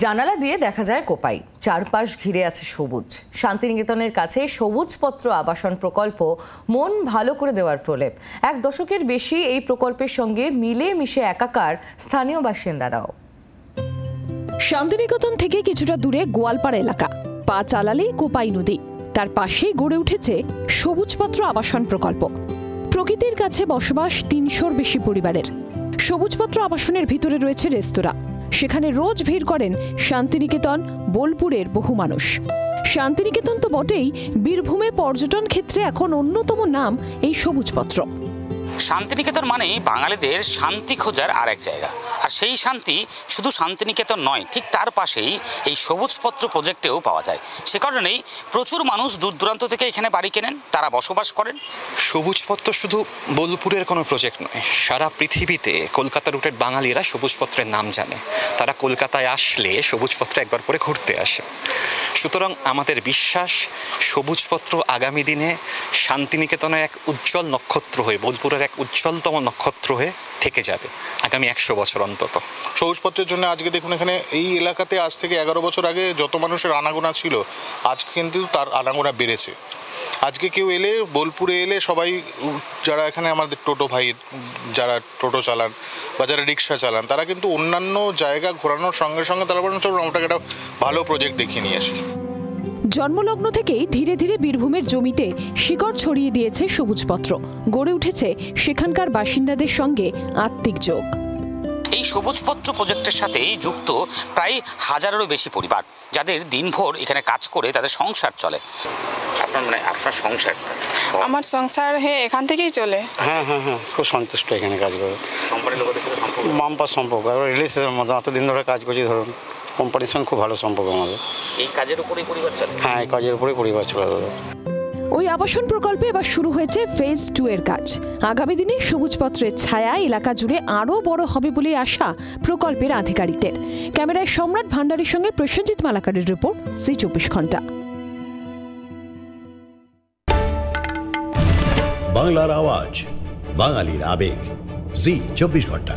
জানালা দিয়ে দেখা যায় কোপাই, চারপাশ ঘিরে আছে সবুজ। শান্তিনিকেতনের কাছে সবুজপত্র আবাসন প্রকল্প মন ভালো করে দেওয়ার প্রলেপ। 1 দশকের বেশি এই প্রকল্পের সঙ্গে মিলে মিশে একাকার স্থানীয় বাসিন্দারাও। শান্তিনিকেতন থেকে কিছুটা দূরে গোয়ালপাড়া এলাকা, পা চালালেই কোপাই নদী, তার পাশেই গড়ে উঠেছে সবুজপত্র আবাসন প্রকল্প। প্রকৃতির কাছে বসবাস 300-র বেশি পরিবারের। সবুজপত্র আবাসনের ভিতরে রয়েছে রেস্তোরাঁ, সেখানে রোজ ভিড় করেন শান্তিনিকেতন, বোলপুরের বহু মানুষ। শান্তিনিকেতন তো বটেই, বীরভূমে পর্যটন ক্ষেত্রে এখন অন্যতম নাম এই সবুজপত্র। শান্তিনিকেতন মানেই বাঙালিদের শান্তি খোঁজার আর এক জায়গা। আর সেই শান্তি শুধু শান্তিনিকেতন নয়, ঠিক তার পাশেই এই সবুজপত্র প্রজেক্টেও পাওয়া যায়। সে কারণেই প্রচুর মানুষ দূর দূরান্ত থেকে এখানে বাড়ি কেনেন, তারা বসবাস করেন। সবুজপত্র শুধু বোলপুরের কোনো প্রজেক্ট নয়, সারা পৃথিবীতে কলকাতা রুটের বাঙালিরা সবুজপত্রের নাম জানে। তারা কলকাতায় আসলে সবুজপত্র একবার করে ঘুরতে আসে। সুতরাং আমাদের বিশ্বাস, সবুজপত্র আগামী দিনে শান্তিনিকেতনের এক উজ্জ্বল নক্ষত্র হয়ে, বোলপুরের এক উজ্জ্বলতম নক্ষত্র হয়ে থেকে যাবে আগামী 100 বছর অন্তত। সবুজপত্রের জন্য আজকে দেখুন, এখানে এই এলাকাতে আজ থেকে 11 বছর আগে যত মানুষের আনাগোনা ছিল, আজকে কিন্তু তার আনাগোনা বেড়েছে। আজকে কেউ এলে, বোলপুরে এলে সবাই, যারা এখানে আমাদের টোটো ভাই, যারা টোটো চালান বা যারা রিক্সা চালান, তারা কিন্তু অন্যান্য জায়গা ঘোরানোর সঙ্গে সঙ্গে তারা বলেন চলুন আমাকে একটা ভালো প্রজেক্ট দেখিয়ে নিয়ে আসি। জন্মলগ্ন থেকেই ধীরে ধীরে বীরভূমের জমিতে শিকড় ছড়িয়ে দিয়েছে সবুজপত্র। গড়ে উঠেছে সেখানকার বাসিন্দাদের সঙ্গে আত্মিক যোগ। এই সবুজপত্র প্রজেক্টের সাথেই যুক্ত প্রায় 1000-এরও বেশি পরিবার, যাদের দিনভর এখানে কাজ করে তাদের সংসার চলে। আপনার সংসার? আমার সংসার এখান থেকেই চলে। হ্যাঁ, খুব সন্তুষ্ট এখানে কাজ করে। কোম্পানির লোকেদের সাথে সম্পর্ক? মাম্পার সম্পর্ক, রিলেশনের মতো। এতদিন ধরে কাজ করছি, ধরুন কোম্পানির সঙ্গে খুব ভালো সম্পর্ক আমাদের। এই কাজের উপরেই পরিবার চলে? হ্যাঁ, এই কাজের উপরেই পরিবার চলে দাদা। ওই আবাসন প্রকল্পে এবার শুরু হয়েছে ফেজ 2 এর কাজ। আগামী দিনে সবুজপত্রের ছায়া এলাকা জুড়ে আরও বড় হবে বলে আশা প্রকল্পের আধিকারিকদের। ক্যামেরায় সম্রাট ভান্ডারীর সঙ্গে প্রসেনজিৎ মালাকারের রিপোর্ট, জি 24 ঘন্টা। বাংলার আওয়াজ, বাঙালির আবেগ, জি 24 ঘন্টা।